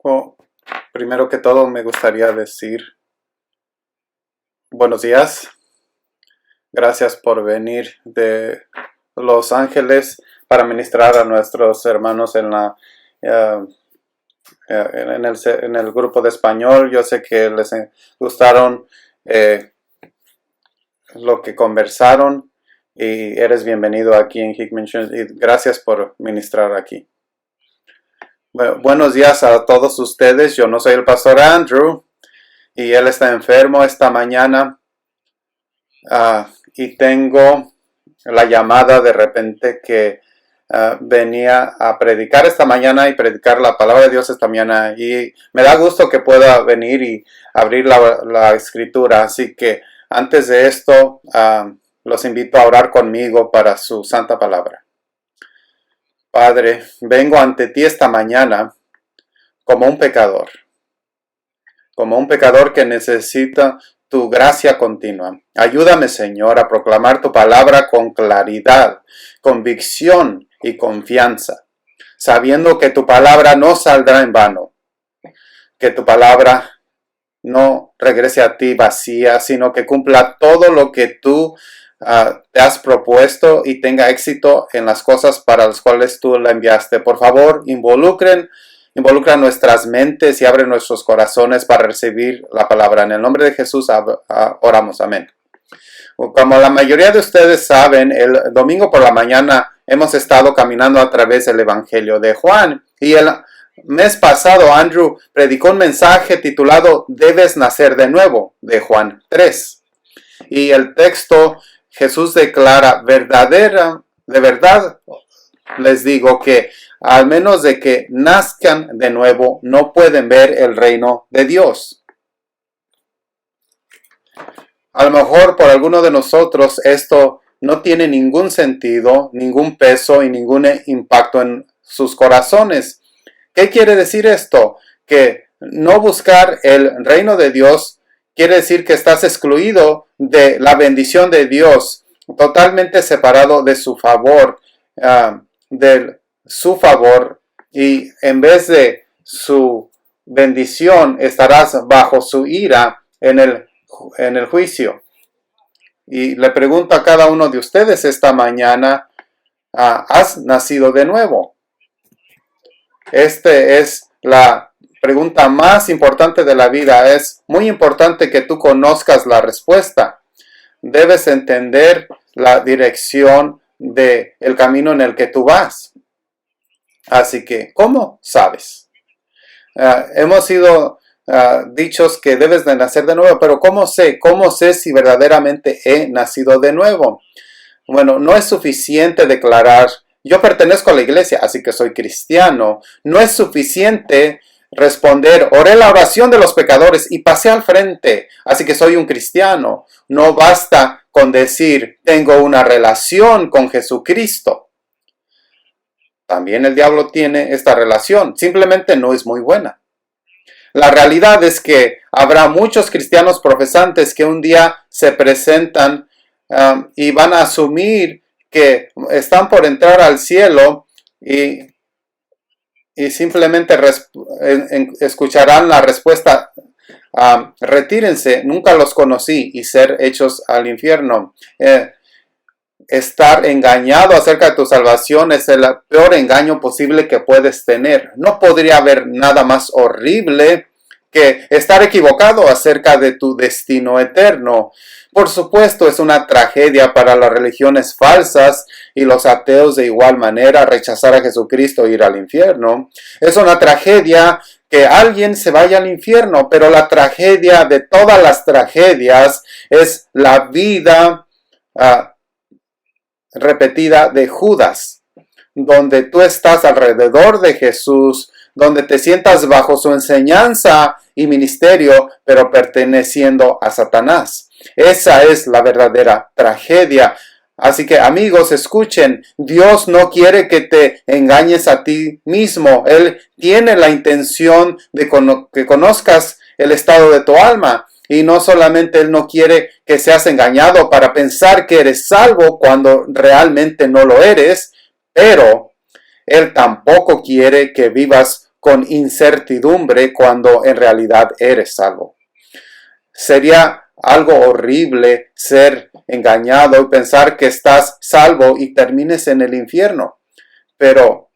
Bueno, primero que todo me gustaría decir buenos días. Gracias por venir de Los Ángeles para ministrar a nuestros hermanos en el grupo de español. Yo sé que les gustaron lo que conversaron y eres bienvenido aquí en Hickman y gracias por ministrar aquí. Bueno, buenos días a todos ustedes. Yo no soy el pastor Andrew y él está enfermo esta mañana y tengo la llamada de repente que venía a predicar esta mañana y predicar la palabra de Dios esta mañana, y me da gusto que pueda venir y abrir la escritura. Así que antes de esto los invito a orar conmigo para su santa palabra. Padre, vengo ante ti esta mañana como un pecador que necesita tu gracia continua. Ayúdame, Señor, a proclamar tu palabra con claridad, convicción y confianza, sabiendo que tu palabra no saldrá en vano, que tu palabra no regrese a ti vacía, sino que cumpla todo lo que tú te has propuesto y tenga éxito en las cosas para las cuales tú la enviaste. Por favor, involucra nuestras mentes y abre nuestros corazones para recibir la palabra. En el nombre de Jesús oramos. Amén. Como la mayoría de ustedes saben, el domingo por la mañana hemos estado caminando a través del Evangelio de Juan. Y el mes pasado Andrew predicó un mensaje titulado Debes nacer de nuevo, de Juan 3. Y el texto, Jesús declara, de verdad les digo que al menos de que nazcan de nuevo, no pueden ver el reino de Dios. A lo mejor por alguno de nosotros esto no tiene ningún sentido, ningún peso y ningún impacto en sus corazones. ¿Qué quiere decir esto? Que no buscar el reino de Dios quiere decir que estás excluido de la bendición de Dios, totalmente separado de su favor, y en vez de su bendición estarás bajo su ira en el juicio. Y le pregunto a cada uno de ustedes esta mañana, ¿has nacido de nuevo? Esta es la pregunta más importante de la vida. Es muy importante que tú conozcas la respuesta. Debes entender la dirección del camino en el que tú vas. Así que, ¿cómo sabes? Hemos sido dichos que debes de nacer de nuevo, pero ¿cómo sé? ¿Cómo sé si verdaderamente he nacido de nuevo? Bueno, no es suficiente declarar, yo pertenezco a la iglesia, así que soy cristiano. No es suficiente responder, oré la oración de los pecadores y pasé al frente, así que soy un cristiano. No basta con decir, tengo una relación con Jesucristo. También el diablo tiene esta relación, simplemente no es muy buena. La realidad es que habrá muchos cristianos profesantes que un día se presentan y van a asumir que están por entrar al cielo y simplemente escucharán la respuesta, retírense, nunca los conocí, y ser hechos al infierno. Estar engañado acerca de tu salvación es el peor engaño posible que puedes tener. No podría haber nada más horrible que estar equivocado acerca de tu destino eterno. Por supuesto, es una tragedia para las religiones falsas y los ateos de igual manera rechazar a Jesucristo e ir al infierno. Es una tragedia que alguien se vaya al infierno, pero la tragedia de todas las tragedias es la vida repetida de Judas, donde tú estás alrededor de Jesús, donde te sientas bajo su enseñanza y ministerio, pero perteneciendo a Satanás. Esa es la verdadera tragedia. Así que, amigos, escuchen, Dios no quiere que te engañes a ti mismo. Él tiene la intención de que conozcas el estado de tu alma. Y no solamente Él no quiere que seas engañado para pensar que eres salvo cuando realmente no lo eres, pero Él tampoco quiere que vivas con incertidumbre cuando en realidad eres salvo. Sería algo horrible ser engañado y pensar que estás salvo y termines en el infierno. Pero,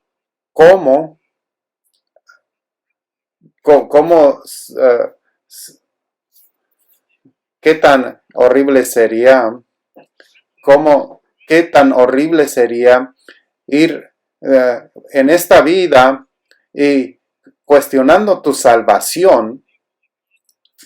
¿cómo? ¿Qué tan horrible sería? ¿Qué tan horrible sería ir en esta vida y cuestionando tu salvación?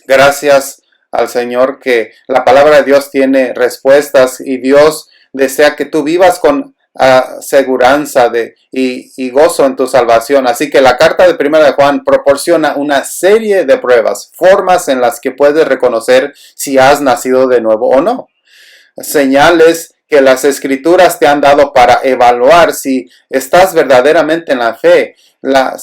Gracias al Señor que la palabra de Dios tiene respuestas y Dios desea que tú vivas con aseguranza y gozo en tu salvación. Así que la carta de 1 de Juan proporciona una serie de pruebas, formas en las que puedes reconocer si has nacido de nuevo o no. Señales que las Escrituras te han dado para evaluar si estás verdaderamente en la fe. La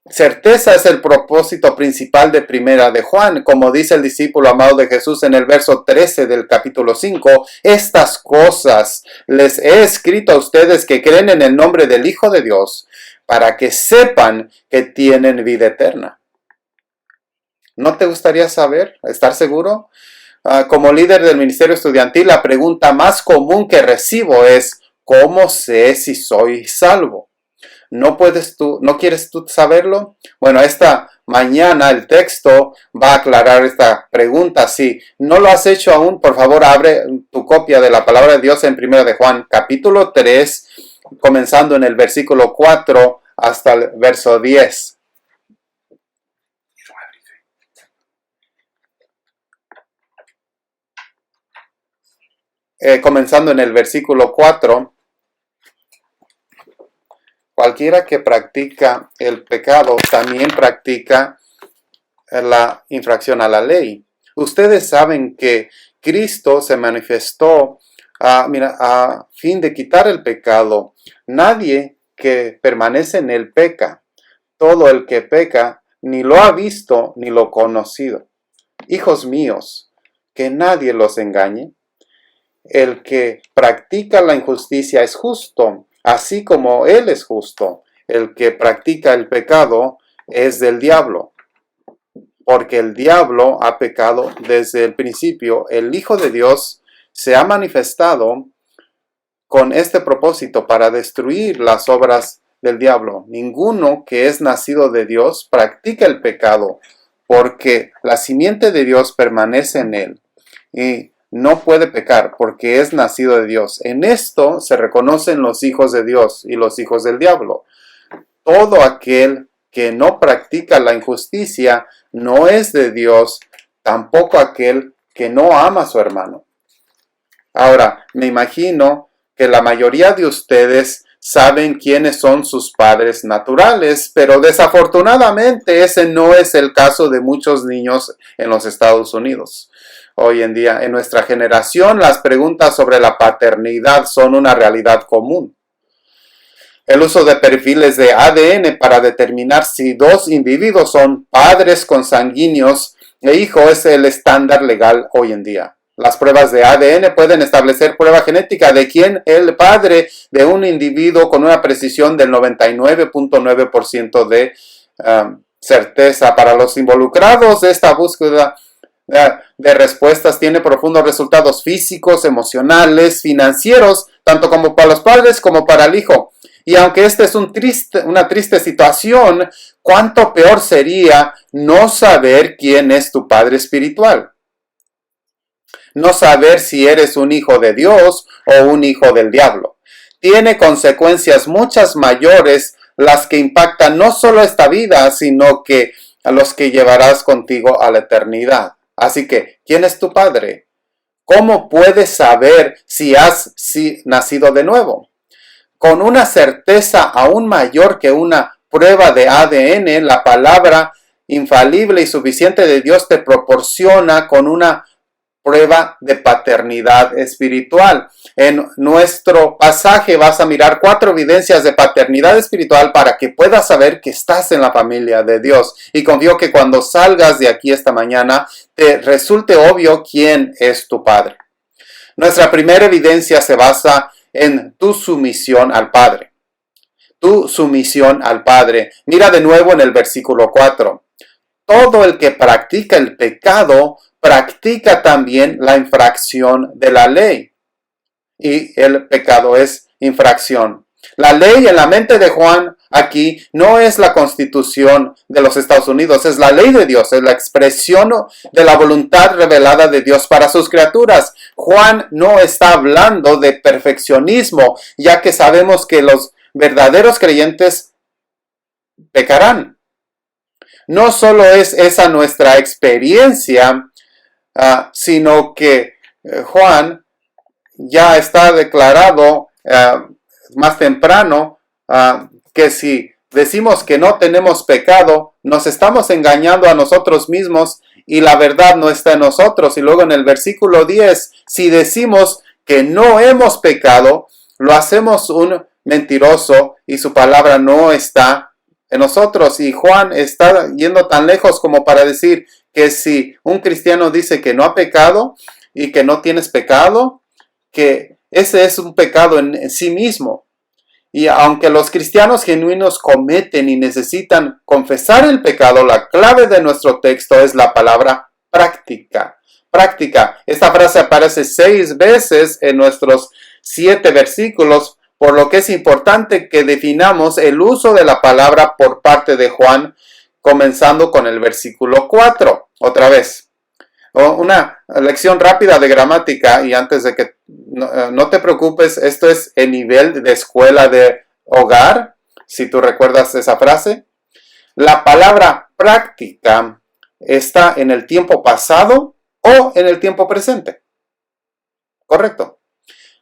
certeza es el propósito principal de 1 de Juan, como dice el discípulo amado de Jesús en el verso 13 del capítulo 5. Estas cosas les he escrito a ustedes que creen en el nombre del Hijo de Dios, para que sepan que tienen vida eterna. ¿No te gustaría saber, estar seguro? Como líder del ministerio estudiantil, la pregunta más común que recibo es: ¿cómo sé si soy salvo? ¿No quieres tú saberlo? Bueno, esta mañana el texto va a aclarar esta pregunta. Si no lo has hecho aún, por favor, abre tu copia de la palabra de Dios en 1 de Juan, capítulo 3, comenzando en el versículo 4 hasta el verso 10. Comenzando en el versículo 4, cualquiera que practica el pecado también practica la infracción a la ley. Ustedes saben que Cristo se manifestó a fin de quitar el pecado. Nadie que permanece en él peca. Todo el que peca ni lo ha visto ni lo conocido. Hijos míos, que nadie los engañe. El que practica la injusticia es justo, así como él es justo. El que practica el pecado es del diablo, porque el diablo ha pecado desde el principio. El Hijo de Dios se ha manifestado con este propósito para destruir las obras del diablo. Ninguno que es nacido de Dios practica el pecado, porque la simiente de Dios permanece en él y no puede pecar porque es nacido de Dios. En esto se reconocen los hijos de Dios y los hijos del diablo. Todo aquel que no practica la injusticia no es de Dios, tampoco aquel que no ama a su hermano. Ahora, me imagino que la mayoría de ustedes saben quiénes son sus padres naturales, pero desafortunadamente ese no es el caso de muchos niños en los Estados Unidos. Hoy en día, en nuestra generación, las preguntas sobre la paternidad son una realidad común. El uso de perfiles de ADN para determinar si dos individuos son padres consanguíneos e hijos es el estándar legal hoy en día. Las pruebas de ADN pueden establecer prueba genética de quién es el padre de un individuo con una precisión del 99.9% de certeza. Para los involucrados, esta búsqueda de respuestas tiene profundos resultados físicos, emocionales, financieros, tanto como para los padres como para el hijo. Y aunque esta es una triste situación, ¿cuánto peor sería no saber quién es tu padre espiritual? No saber si eres un hijo de Dios o un hijo del diablo. Tiene consecuencias muchas mayores, las que impactan no solo esta vida, sino que a los que llevarás contigo a la eternidad. Así que, ¿quién es tu padre? ¿Cómo puedes saber si has nacido de nuevo? Con una certeza aún mayor que una prueba de ADN, la palabra infalible y suficiente de Dios te proporciona con una prueba de paternidad espiritual. En nuestro pasaje vas a mirar 4 evidencias de paternidad espiritual para que puedas saber que estás en la familia de Dios. Y confío que cuando salgas de aquí esta mañana te resulte obvio quién es tu padre. Nuestra primera evidencia se basa en tu sumisión al Padre. tu sumisión al Padre. Mira de nuevo en el versículo 4. Todo el que practica el pecado practica también la infracción de la ley. Y el pecado es infracción. La ley en la mente de Juan aquí no es la Constitución de los Estados Unidos, es la ley de Dios, es la expresión de la voluntad revelada de Dios para sus criaturas. Juan no está hablando de perfeccionismo, ya que sabemos que los verdaderos creyentes pecarán. No solo es esa nuestra experiencia, sino que Juan ya está declarado más temprano que si decimos que no tenemos pecado, nos estamos engañando a nosotros mismos y la verdad no está en nosotros. Y luego en el versículo 10, si decimos que no hemos pecado, lo hacemos un mentiroso y su palabra no está en nosotros. Y Juan está yendo tan lejos como para decir que si un cristiano dice que no ha pecado y que no tienes pecado, que ese es un pecado en sí mismo. Y aunque los cristianos genuinos cometen y necesitan confesar el pecado, la clave de nuestro texto es la palabra práctica. Práctica. Esta frase aparece 6 veces en nuestros 7 versículos, por lo que es importante que definamos el uso de la palabra por parte de Juan, comenzando con el versículo 4. Otra vez. Una lección rápida de gramática, y antes de que no te preocupes, esto es el nivel de escuela de hogar, si tú recuerdas esa frase. La palabra práctica está en el tiempo pasado o en el tiempo presente. Correcto.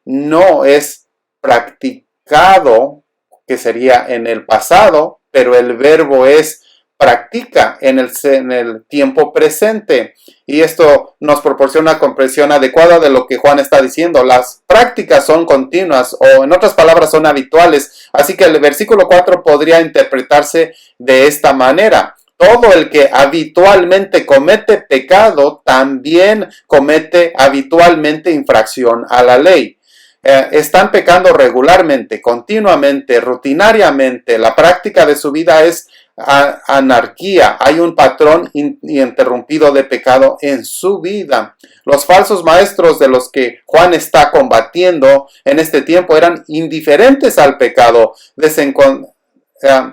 No es practicado, que sería en el pasado, pero el verbo es practica en el tiempo presente. Y esto nos proporciona una comprensión adecuada de lo que Juan está diciendo. Las prácticas son continuas, o en otras palabras son habituales. Así que el versículo 4 podría interpretarse de esta manera. Todo el que habitualmente comete pecado también comete habitualmente infracción a la ley. Están pecando regularmente, continuamente, rutinariamente. La práctica de su vida es anarquía. Hay un patrón ininterrumpido de pecado en su vida. Los falsos maestros de los que Juan está combatiendo en este tiempo eran indiferentes al pecado,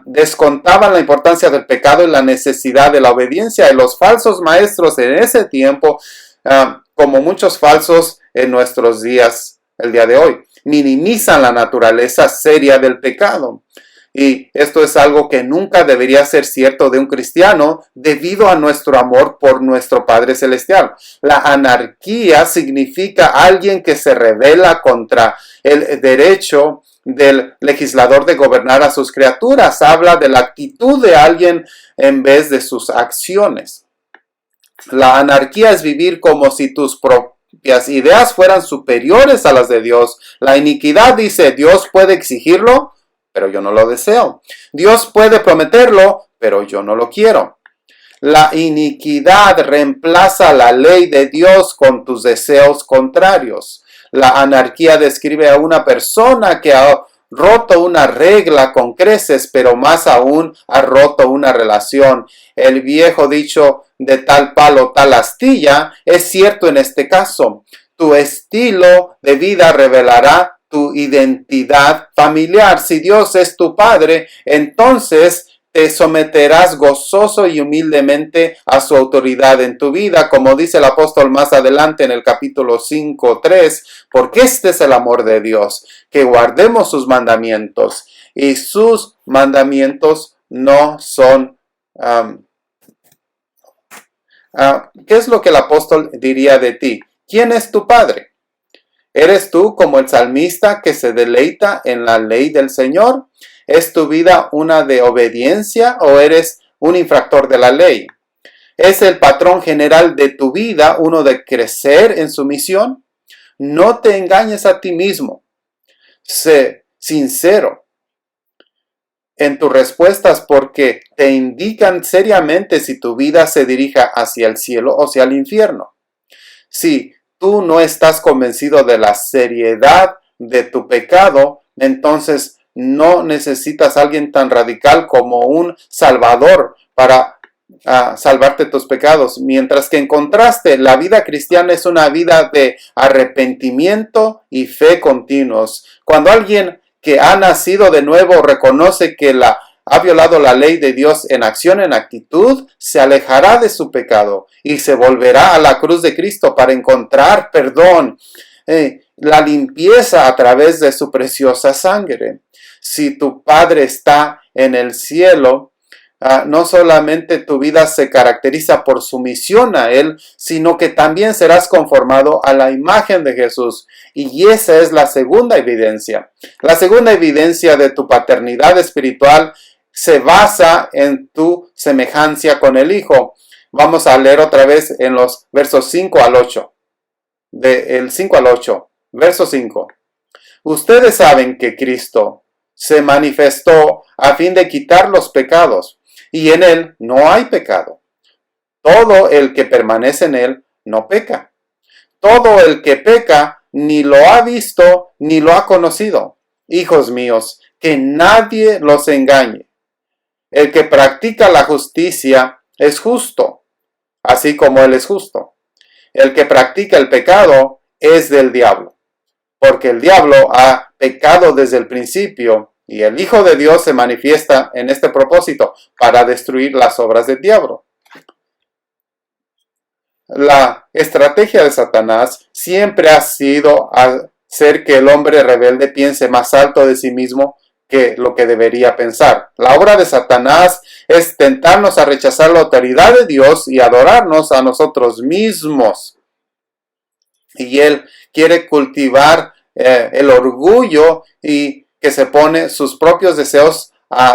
descontaban la importancia del pecado y la necesidad de la obediencia. Y los falsos maestros en ese tiempo, como muchos falsos en nuestros días, el día de hoy, minimizan la naturaleza seria del pecado. Y esto es algo que nunca debería ser cierto de un cristiano debido a nuestro amor por nuestro Padre Celestial. La anarquía significa alguien que se rebela contra el derecho del legislador de gobernar a sus criaturas. Habla de la actitud de alguien en vez de sus acciones. La anarquía es vivir como si tus propias ideas fueran superiores a las de Dios. La iniquidad dice, Dios puede exigirlo, pero yo no lo deseo. Dios puede prometerlo, pero yo no lo quiero. La iniquidad reemplaza la ley de Dios con tus deseos contrarios. La anarquía describe a una persona que ha roto una regla con creces, pero más aún ha roto una relación. El viejo dicho de tal palo, tal astilla, es cierto en este caso. Tu estilo de vida revelará tu identidad familiar. Si Dios es tu Padre, entonces te someterás gozoso y humildemente a su autoridad en tu vida, como dice el apóstol más adelante en el capítulo 5:3, porque este es el amor de Dios, que guardemos sus mandamientos, y sus mandamientos no son... ¿qué es lo que el apóstol diría de ti? ¿Quién es tu Padre? ¿Eres tú como el salmista que se deleita en la ley del Señor? ¿Es tu vida una de obediencia o eres un infractor de la ley? ¿Es el patrón general de tu vida uno de crecer en sumisión? No te engañes a ti mismo. Sé sincero en tus respuestas porque te indican seriamente si tu vida se dirija hacia el cielo o hacia el infierno. Si tú no estás convencido de la seriedad de tu pecado, entonces no necesitas a alguien tan radical como un Salvador para salvarte tus pecados. Mientras que en contraste, la vida cristiana es una vida de arrepentimiento y fe continuos. Cuando alguien que ha nacido de nuevo reconoce que ha violado la ley de Dios en acción, en actitud, se alejará de su pecado y se volverá a la cruz de Cristo para encontrar perdón, la limpieza a través de su preciosa sangre. Si tu Padre está en el cielo, no solamente tu vida se caracteriza por sumisión a Él, sino que también serás conformado a la imagen de Jesús. Y esa es la segunda evidencia. La segunda evidencia de tu paternidad espiritual se basa en tu semejanza con el Hijo. Vamos a leer otra vez en los versos 5 al 8. Del 5 al 8. Verso 5. Ustedes saben que Cristo se manifestó a fin de quitar los pecados, y en Él no hay pecado. Todo el que permanece en Él no peca. Todo el que peca ni lo ha visto ni lo ha conocido. Hijos míos, que nadie los engañe. El que practica la justicia es justo, así como Él es justo. El que practica el pecado es del diablo, porque el diablo ha pecado desde el principio, y el Hijo de Dios se manifiesta en este propósito, para destruir las obras del diablo. La estrategia de Satanás siempre ha sido hacer que el hombre rebelde piense más alto de sí mismo que lo que debería pensar. La obra de Satanás es tentarnos a rechazar la autoridad de Dios y adorarnos a nosotros mismos. Y él quiere cultivar el orgullo y que se pone sus propios deseos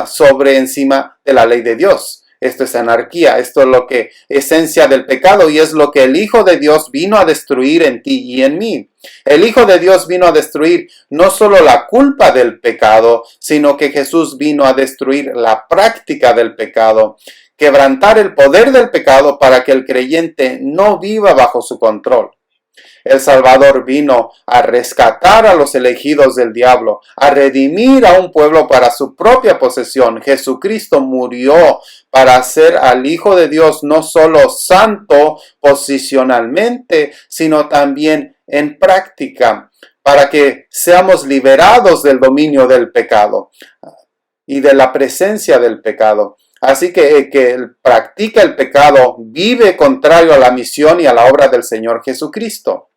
sobre encima de la ley de Dios. Esto es anarquía, esto es lo que esencia del pecado y es lo que el Hijo de Dios vino a destruir en ti y en mí. El Hijo de Dios vino a destruir no solo la culpa del pecado, sino que Jesús vino a destruir la práctica del pecado, quebrantar el poder del pecado para que el creyente no viva bajo su control. El Salvador vino a rescatar a los elegidos del diablo, a redimir a un pueblo para su propia posesión. Jesucristo murió para hacer al Hijo de Dios no solo santo posicionalmente, sino también en práctica, para que seamos liberados del dominio del pecado y de la presencia del pecado. Así que el que practica el pecado vive contrario a la misión y a la obra del Señor Jesucristo.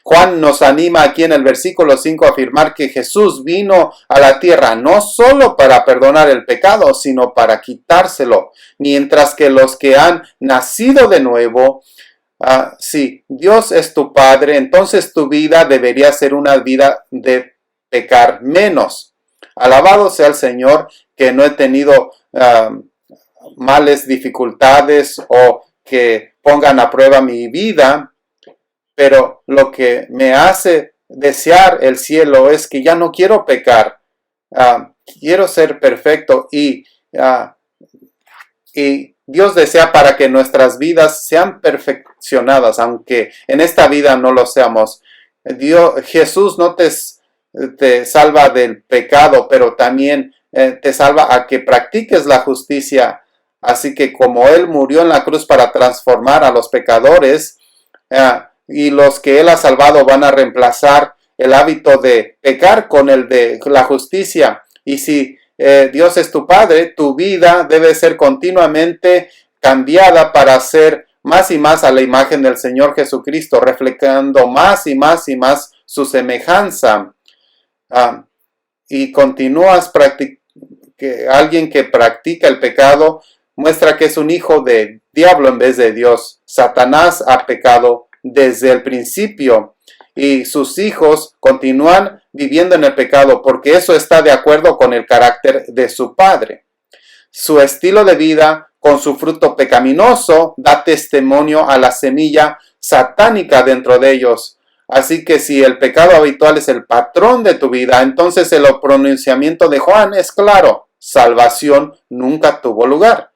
Juan nos anima aquí en el versículo 5 a afirmar que Jesús vino a la tierra no solo para perdonar el pecado, sino para quitárselo. Mientras que los que han nacido de nuevo, si Dios es tu Padre, entonces tu vida debería ser una vida de pecar menos. Alabado sea el Señor que no he tenido males dificultades o que pongan a prueba mi vida. Pero lo que me hace desear el cielo es que ya no quiero pecar. Quiero ser perfecto y Dios desea para que nuestras vidas sean perfeccionadas, aunque en esta vida no lo seamos. Jesús no te salva del pecado, pero también te salva a que practiques la justicia. Así que como Él murió en la cruz para transformar a los pecadores, y los que Él ha salvado van a reemplazar el hábito de pecar con el de la justicia. Y si Dios es tu Padre, tu vida debe ser continuamente cambiada para ser más y más a la imagen del Señor Jesucristo, reflejando más y más y más su semejanza. Y continúas alguien que practica el pecado muestra que es un hijo del diablo en vez de Dios. Satanás ha pecado desde el principio y sus hijos continúan viviendo en el pecado porque eso está de acuerdo con el carácter de su padre. Su estilo de vida con su fruto pecaminoso da testimonio a la semilla satánica dentro de ellos. Así que si el pecado habitual es el patrón de tu vida, entonces el pronunciamiento de Juan es claro: salvación nunca tuvo lugar.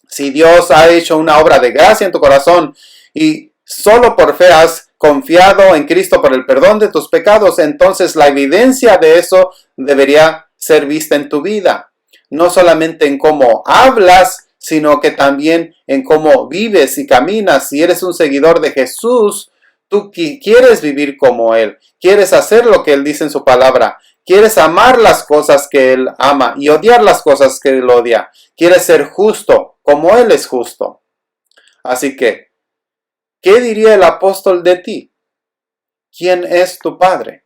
Si Dios ha hecho una obra de gracia en tu corazón y solo por fe has confiado en Cristo por el perdón de tus pecados, entonces la evidencia de eso debería ser vista en tu vida. No solamente en cómo hablas, sino que también en cómo vives y caminas. Si eres un seguidor de Jesús, tú quieres vivir como Él, quieres hacer lo que Él dice en su palabra, quieres amar las cosas que Él ama y odiar las cosas que Él odia. Quieres ser justo como Él es justo. Así que, ¿qué diría el apóstol de ti? ¿Quién es tu Padre?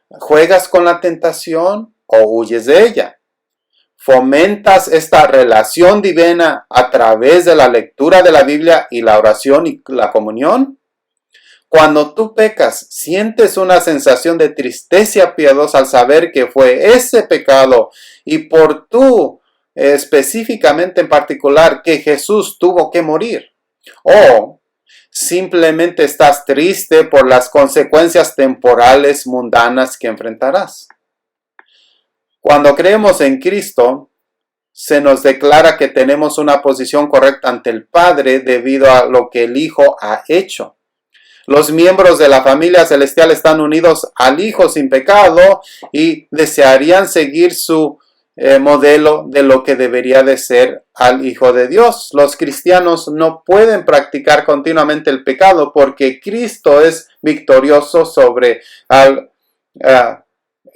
¿Juegas con la tentación o huyes de ella? ¿Fomentas esta relación divina a través de la lectura de la Biblia y la oración y la comunión? Cuando tú pecas, ¿sientes una sensación de tristeza piadosa al saber que fue ese pecado y por tú específicamente en particular que Jesús tuvo que morir? ¿O simplemente estás triste por las consecuencias temporales mundanas que enfrentarás? Cuando creemos en Cristo, se nos declara que tenemos una posición correcta ante el Padre debido a lo que el Hijo ha hecho. Los miembros de la familia celestial están unidos al Hijo sin pecado y desearían seguir su modelo de lo que debería de ser al Hijo de Dios. Los cristianos no pueden practicar continuamente el pecado porque Cristo es victorioso sobre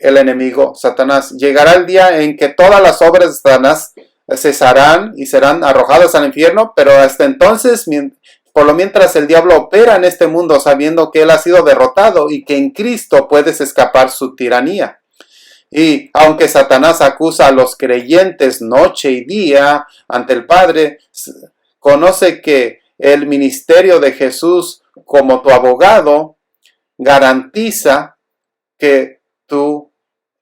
el enemigo, Satanás. Llegará el día en que todas las obras de Satanás cesarán y serán arrojadas al infierno, pero hasta entonces, por lo mientras el diablo opera en este mundo sabiendo que él ha sido derrotado y que en Cristo puedes escapar su tiranía. Y aunque Satanás acusa a los creyentes noche y día ante el Padre, conoce que el ministerio de Jesús como tu abogado garantiza que tú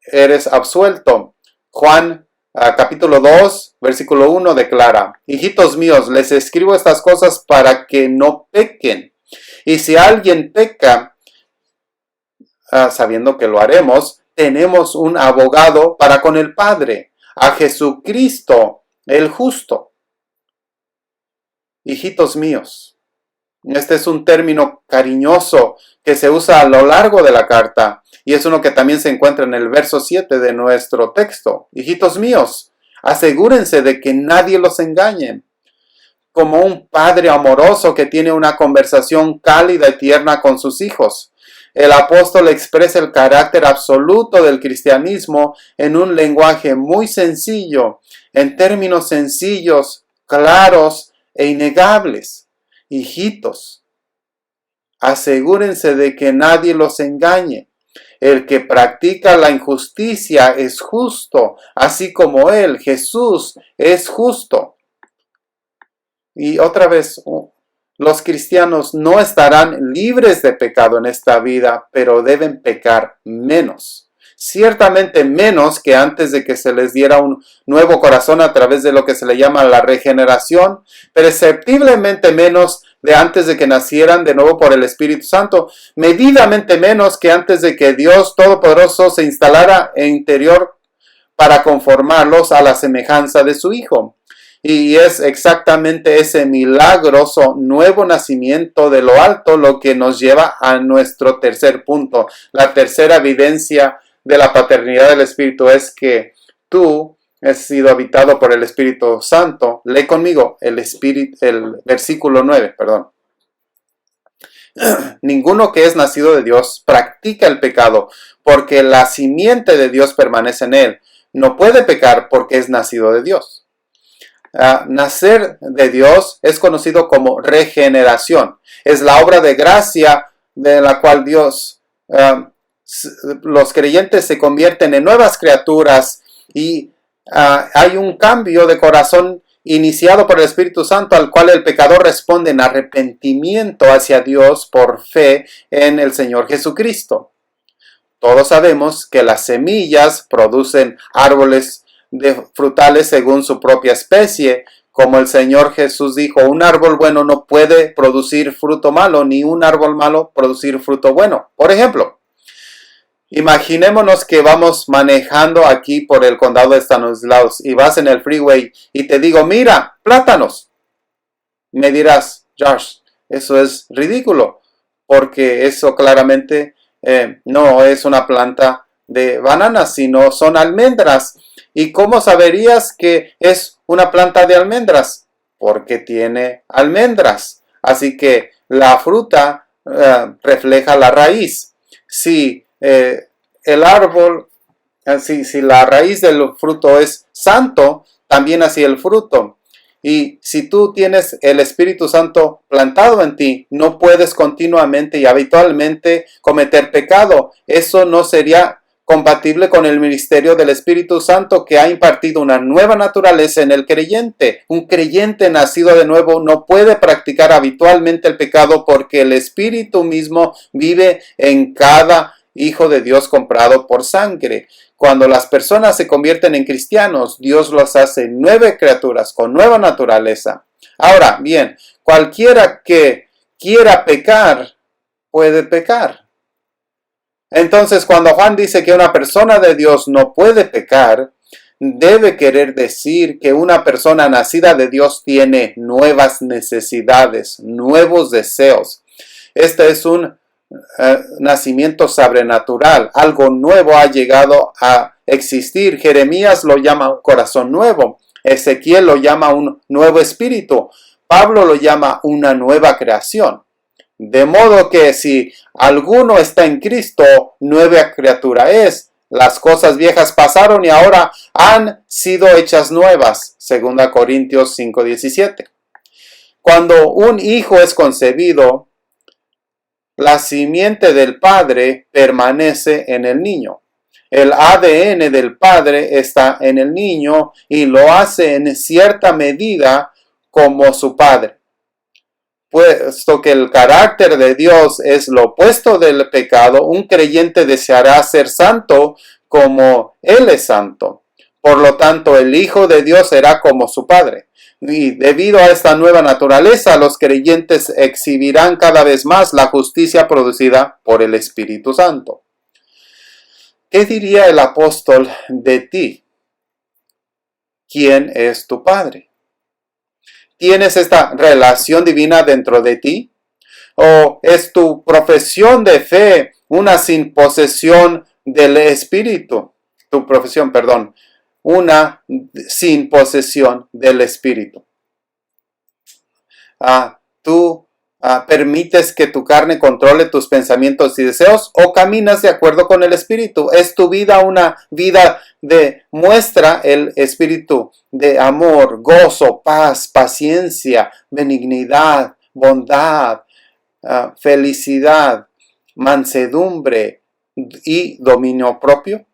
eres absuelto. Juan capítulo 2, versículo 1 declara: hijitos míos, les escribo estas cosas para que no pequen. Y si alguien peca, sabiendo que lo haremos, tenemos un abogado para con el Padre, a Jesucristo el justo. Hijitos míos. Este es un término cariñoso que se usa a lo largo de la carta y es uno que también se encuentra en el verso 7 de nuestro texto. Hijitos míos, asegúrense de que nadie los engañe. Como un padre amoroso que tiene una conversación cálida y tierna con sus hijos, el apóstol expresa el carácter absoluto del cristianismo en un lenguaje muy sencillo, en términos sencillos, claros e innegables. Hijitos, asegúrense de que nadie los engañe. El que practica la injusticia es justo, así como Él, Jesús, es justo. Y otra vez, los cristianos no estarán libres de pecado en esta vida, pero deben pecar menos. Ciertamente menos que antes de que se les diera un nuevo corazón a través de lo que se le llama la regeneración, perceptiblemente menos de antes de que nacieran de nuevo por el Espíritu Santo, medidamente menos que antes de que Dios Todopoderoso se instalara en interior para conformarlos a la semejanza de su Hijo. Y es exactamente ese milagroso nuevo nacimiento de lo alto lo que nos lleva a nuestro tercer punto. La tercera evidencia de la paternidad del Espíritu es que tú has sido habitado por el Espíritu Santo. Lee conmigo el versículo 9, perdón. Ninguno que es nacido de Dios practica el pecado, porque la simiente de Dios permanece en él. No puede pecar porque es nacido de Dios. Nacer de Dios es conocido como regeneración. Es la obra de gracia de la cual Dios, los creyentes se convierten en nuevas criaturas y hay un cambio de corazón iniciado por el Espíritu Santo al cual el pecador responde en arrepentimiento hacia Dios por fe en el Señor Jesucristo. Todos sabemos que las semillas producen árboles frutales según su propia especie. Como el Señor Jesús dijo, un árbol bueno no puede producir fruto malo, ni un árbol malo producir fruto bueno. Por ejemplo, imaginémonos que vamos manejando aquí por el condado de Stanislaus y vas en el freeway y te digo, mira, plátanos. Me dirás, Josh, eso es ridículo, porque eso claramente no es una planta de bananas, sino son almendras. ¿Y cómo saberías que es una planta de almendras? Porque tiene almendras. Así que la fruta refleja la raíz. Si el árbol, si la raíz del fruto es santo, también así el fruto. Y si tú tienes el Espíritu Santo plantado en ti, no puedes continuamente y habitualmente cometer pecado. Eso no sería compatible con el ministerio del Espíritu Santo, que ha impartido una nueva naturaleza en el creyente. Un creyente nacido de nuevo no puede practicar habitualmente el pecado, porque el Espíritu mismo vive en cada hijo de Dios comprado por sangre. Cuando las personas se convierten en cristianos, Dios los hace nuevas criaturas con nueva naturaleza. Ahora, bien, cualquiera que quiera pecar, puede pecar. Entonces, cuando Juan dice que una persona de Dios no puede pecar, debe querer decir que una persona nacida de Dios tiene nuevas necesidades, nuevos deseos. Este es un nacimiento sobrenatural. Algo nuevo ha llegado a existir. Jeremías lo llama un corazón nuevo. Ezequiel lo llama un nuevo espíritu. Pablo lo llama una nueva creación. De modo que si alguno está en Cristo, nueva criatura es. Las cosas viejas pasaron y ahora han sido hechas nuevas. 2 Corintios 5:17. Cuando un hijo es concebido, la simiente del padre permanece en el niño. El ADN del padre está en el niño y lo hace en cierta medida como su padre. Puesto que el carácter de Dios es lo opuesto del pecado, un creyente deseará ser santo como Él es santo. Por lo tanto, el Hijo de Dios será como su Padre. Y debido a esta nueva naturaleza, los creyentes exhibirán cada vez más la justicia producida por el Espíritu Santo. ¿Qué diría el apóstol de ti? ¿Quién es tu Padre? ¿Tienes esta relación divina dentro de ti? ¿O es tu profesión de fe una sin posesión del Espíritu? Una sin posesión del Espíritu. ¿Tú permites que tu carne controle tus pensamientos y deseos, o caminas de acuerdo con el Espíritu? ¿Es tu vida una vida de muestra el Espíritu de amor, gozo, paz, paciencia, benignidad, bondad, felicidad, mansedumbre y dominio propio?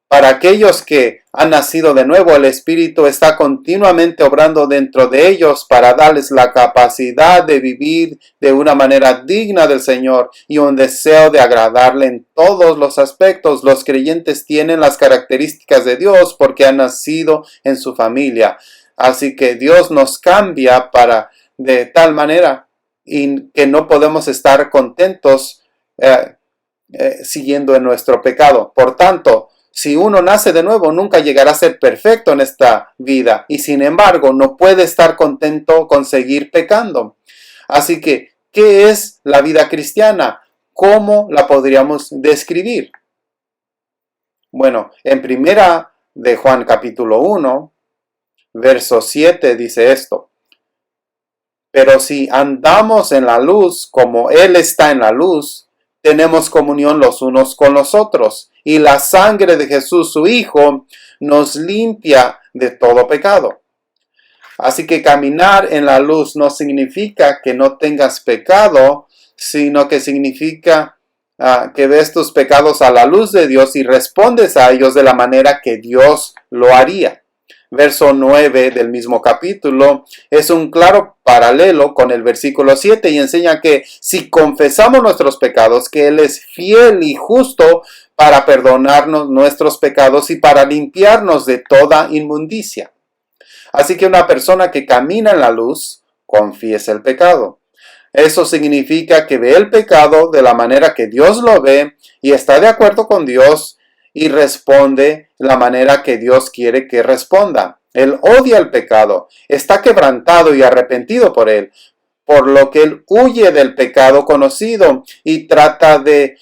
Para aquellos que han nacido de nuevo, el Espíritu está continuamente obrando dentro de ellos para darles la capacidad de vivir de una manera digna del Señor y un deseo de agradarle en todos los aspectos. Los creyentes tienen las características de Dios porque han nacido en su familia. Así que Dios nos cambia de tal manera y que no podemos estar contentos siguiendo en nuestro pecado. Por tanto, si uno nace de nuevo, nunca llegará a ser perfecto en esta vida, y sin embargo no puede estar contento con seguir pecando. Así que, ¿qué es la vida cristiana? ¿Cómo la podríamos describir? Bueno, en primera de Juan capítulo 1, verso 7 dice esto: pero si andamos en la luz como Él está en la luz, tenemos comunión los unos con los otros, y la sangre de Jesús, su Hijo, nos limpia de todo pecado. Así que caminar en la luz no significa que no tengas pecado, sino que significa que ves tus pecados a la luz de Dios y respondes a ellos de la manera que Dios lo haría. Verso 9 del mismo capítulo es un claro paralelo con el versículo 7 y enseña que si confesamos nuestros pecados, que Él es fiel y justo para perdonarnos nuestros pecados y para limpiarnos de toda inmundicia. Así que una persona que camina en la luz confiesa el pecado. Eso significa que ve el pecado de la manera que Dios lo ve y está de acuerdo con Dios y responde de la manera que Dios quiere que responda. Él odia el pecado, está quebrantado y arrepentido por él, por lo que él huye del pecado conocido y trata de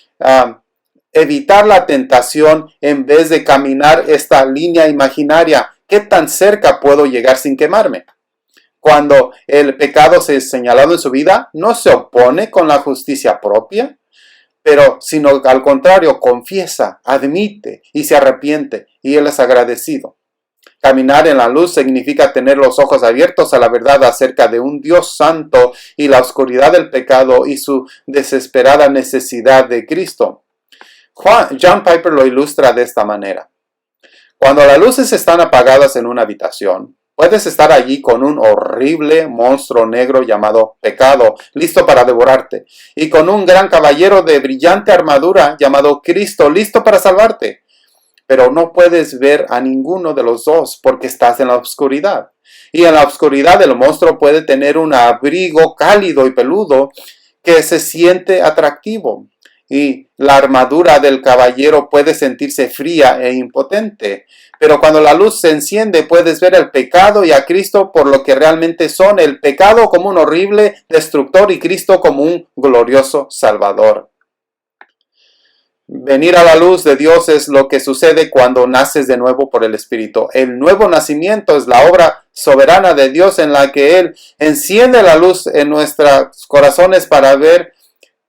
evitar la tentación en vez de caminar esta línea imaginaria. ¿Qué tan cerca puedo llegar sin quemarme? Cuando el pecado se es señalado en su vida, no se opone con la justicia propia, pero sino al contrario, confiesa, admite y se arrepiente, y él es agradecido. Caminar en la luz significa tener los ojos abiertos a la verdad acerca de un Dios santo y la oscuridad del pecado y su desesperada necesidad de Cristo. John Piper lo ilustra de esta manera. Cuando las luces están apagadas en una habitación, puedes estar allí con un horrible monstruo negro llamado pecado, listo para devorarte, y con un gran caballero de brillante armadura llamado Cristo, listo para salvarte. Pero no puedes ver a ninguno de los dos porque estás en la oscuridad. Y en la oscuridad el monstruo puede tener un abrigo cálido y peludo que se siente atractivo. Y la armadura del caballero puede sentirse fría e impotente. Pero cuando la luz se enciende puedes ver el pecado y a Cristo por lo que realmente son, el pecado como un horrible destructor y Cristo como un glorioso Salvador. Venir a la luz de Dios es lo que sucede cuando naces de nuevo por el Espíritu. El nuevo nacimiento es la obra soberana de Dios en la que Él enciende la luz en nuestros corazones para ver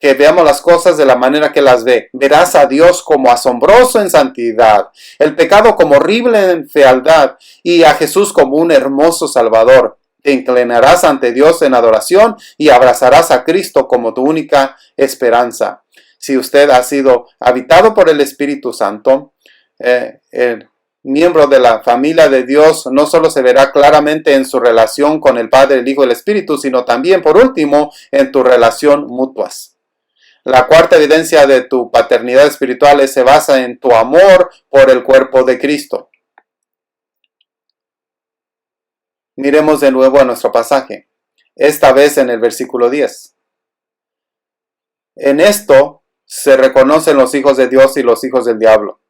que veamos las cosas de la manera que las ve. Verás a Dios como asombroso en santidad, el pecado como horrible en fealdad y a Jesús como un hermoso Salvador. Te inclinarás ante Dios en adoración y abrazarás a Cristo como tu única esperanza. Si usted ha sido habitado por el Espíritu Santo, el miembro de la familia de Dios no solo se verá claramente en su relación con el Padre, el Hijo y el Espíritu, sino también, por último, en tu relación mutuas. La cuarta evidencia de tu paternidad espiritual se basa en tu amor por el cuerpo de Cristo. Miremos de nuevo a nuestro pasaje, esta vez en el versículo 10. En esto se reconocen los hijos de Dios y los hijos del diablo.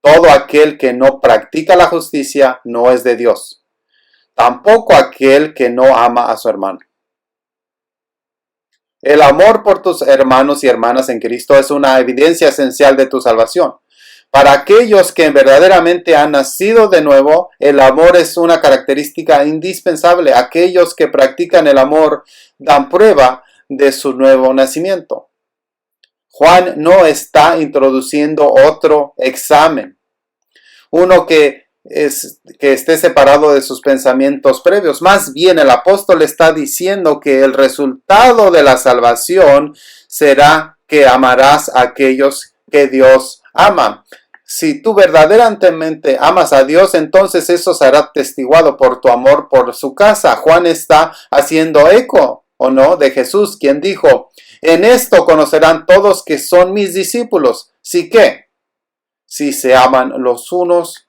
Todo aquel que no practica la justicia no es de Dios. Tampoco aquel que no ama a su hermano. El amor por tus hermanos y hermanas en Cristo es una evidencia esencial de tu salvación. Para aquellos que verdaderamente han nacido de nuevo, el amor es una característica indispensable. Aquellos que practican el amor dan prueba de su nuevo nacimiento. Juan no está introduciendo otro examen, uno que esté separado de sus pensamientos previos. Más bien el apóstol está diciendo que el resultado de la salvación será que amarás a aquellos que Dios ama. Si tú verdaderamente amas a Dios, entonces eso será testiguado por tu amor por su casa. Juan está haciendo eco, ¿o no?, de Jesús, quien dijo: en esto conocerán todos que son mis discípulos. ¿Sí qué? Si se aman los unos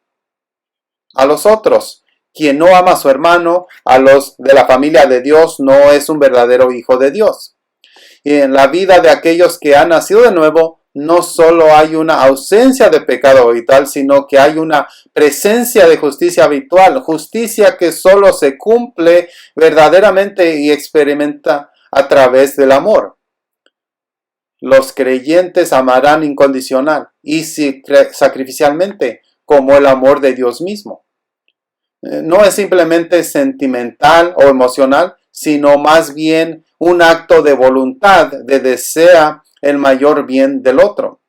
a los otros. Quien no ama a su hermano, a los de la familia de Dios, no es un verdadero hijo de Dios. Y en la vida de aquellos que han nacido de nuevo, no solo hay una ausencia de pecado habitual, sino que hay una presencia de justicia habitual. Justicia que solo se cumple verdaderamente y experimenta a través del amor. Los creyentes amarán incondicional y sacrificialmente, como el amor de Dios mismo. No es simplemente sentimental o emocional, sino más bien un acto de voluntad, de desea el mayor bien del otro.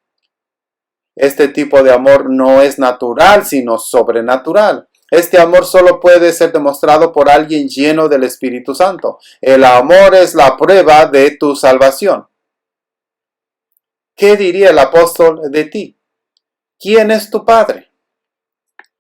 Este tipo de amor no es natural, sino sobrenatural. Este amor solo puede ser demostrado por alguien lleno del Espíritu Santo. El amor es la prueba de tu salvación. ¿Qué diría el apóstol de ti? ¿Quién es tu padre?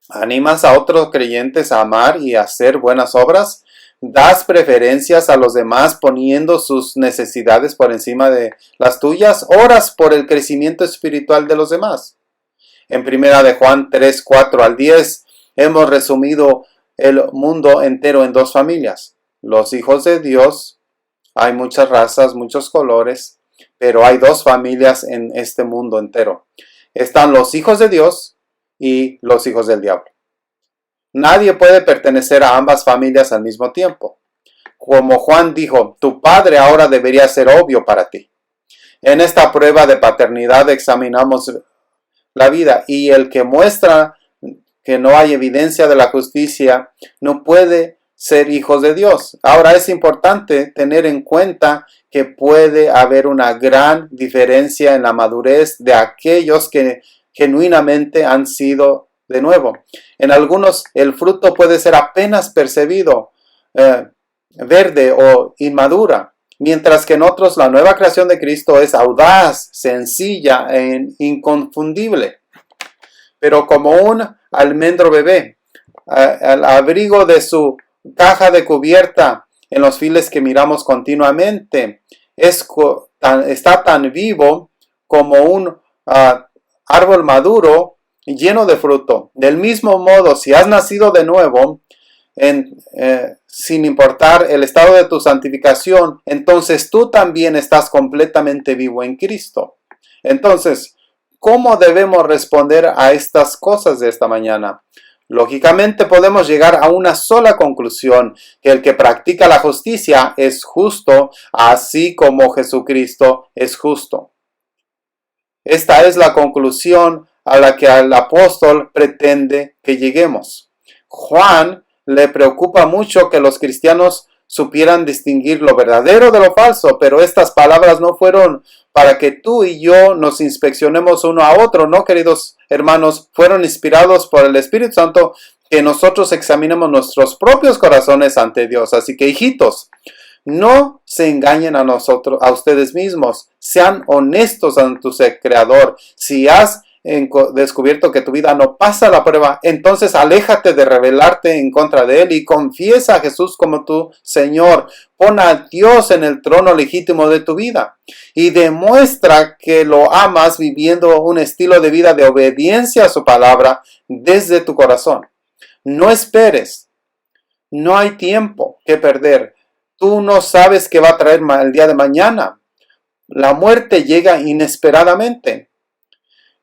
¿Animas a otros creyentes a amar y a hacer buenas obras? ¿Das preferencias a los demás poniendo sus necesidades por encima de las tuyas? ¿Oras por el crecimiento espiritual de los demás? En 1 de Juan 3, 4 al 10 hemos resumido el mundo entero en dos familias. Los hijos de Dios, hay muchas razas, muchos colores, pero hay dos familias en este mundo entero. Están los hijos de Dios y los hijos del diablo. Nadie puede pertenecer a ambas familias al mismo tiempo. Como Juan dijo, tu padre ahora debería ser obvio para ti. En esta prueba de paternidad examinamos la vida, y el que muestra que no hay evidencia de la justicia no puede ser hijos de Dios. Ahora es importante tener en cuenta que puede haber una gran diferencia en la madurez de aquellos que genuinamente han sido de nuevo. En algunos el fruto puede ser apenas percibido, verde o inmadura, mientras que en otros la nueva creación de Cristo es audaz, sencilla e inconfundible. Pero como un almendro bebé, al abrigo de su caja de cubierta en los files que miramos continuamente, está tan vivo como un árbol maduro lleno de fruto. Del mismo modo, si has nacido de nuevo, sin importar el estado de tu santificación, entonces tú también estás completamente vivo en Cristo. Entonces, ¿cómo debemos responder a estas cosas de esta mañana? Lógicamente podemos llegar a una sola conclusión, que el que practica la justicia es justo, así como Jesucristo es justo. Esta es la conclusión a la que el apóstol pretende que lleguemos. Juan le preocupa mucho que los cristianos supieran distinguir lo verdadero de lo falso, pero estas palabras no fueron para que tú y yo nos inspeccionemos uno a otro, ¿no, queridos hermanos? Fueron inspirados por el Espíritu Santo que nosotros examinemos nuestros propios corazones ante Dios. Así que, hijitos, no se engañen a ustedes mismos. Sean honestos ante su Creador. Si has descubierto que tu vida no pasa la prueba, entonces aléjate de rebelarte en contra de Él y confiesa a Jesús como tu Señor. Pon a Dios en el trono legítimo de tu vida y demuestra que lo amas viviendo un estilo de vida de obediencia a su palabra desde tu corazón. No esperes. No hay tiempo que perder. Tú no sabes qué va a traer el día de mañana. La muerte llega inesperadamente.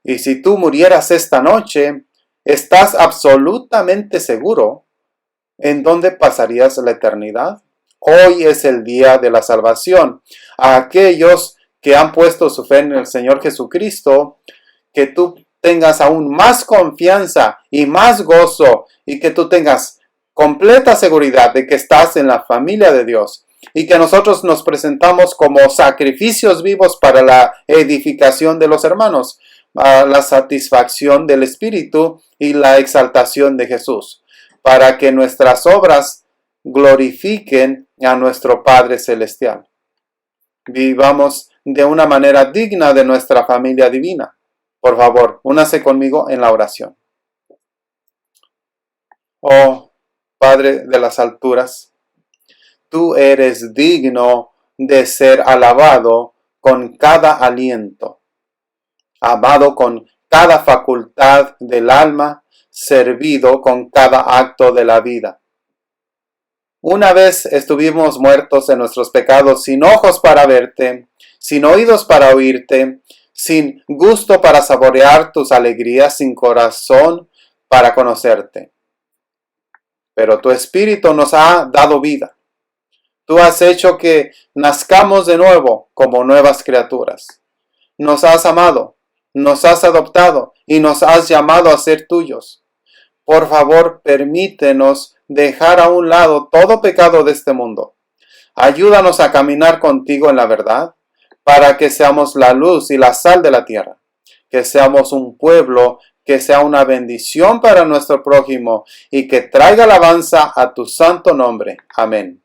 Y si tú murieras esta noche, ¿estás absolutamente seguro en dónde pasarías la eternidad? Hoy es el día de la salvación. A aquellos que han puesto su fe en el Señor Jesucristo, que tú tengas aún más confianza y más gozo, y que tú tengas completa seguridad de que estás en la familia de Dios, y que nosotros nos presentamos como sacrificios vivos para la edificación de los hermanos, a la satisfacción del Espíritu y la exaltación de Jesús, para que nuestras obras glorifiquen a nuestro Padre Celestial. Vivamos de una manera digna de nuestra familia divina. Por favor, únase conmigo en la oración. Oh Padre de las alturas, tú eres digno de ser alabado con cada aliento, amado con cada facultad del alma, servido con cada acto de la vida. Una vez estuvimos muertos en nuestros pecados, sin ojos para verte, sin oídos para oírte, sin gusto para saborear tus alegrías, sin corazón para conocerte. Pero tu Espíritu nos ha dado vida. Tú has hecho que nazcamos de nuevo como nuevas criaturas. Nos has amado, nos has adoptado y nos has llamado a ser tuyos. Por favor, permítenos dejar a un lado todo pecado de este mundo. Ayúdanos a caminar contigo en la verdad, para que seamos la luz y la sal de la tierra, que seamos un pueblo que sea una bendición para nuestro prójimo y que traiga alabanza a tu santo nombre. Amén.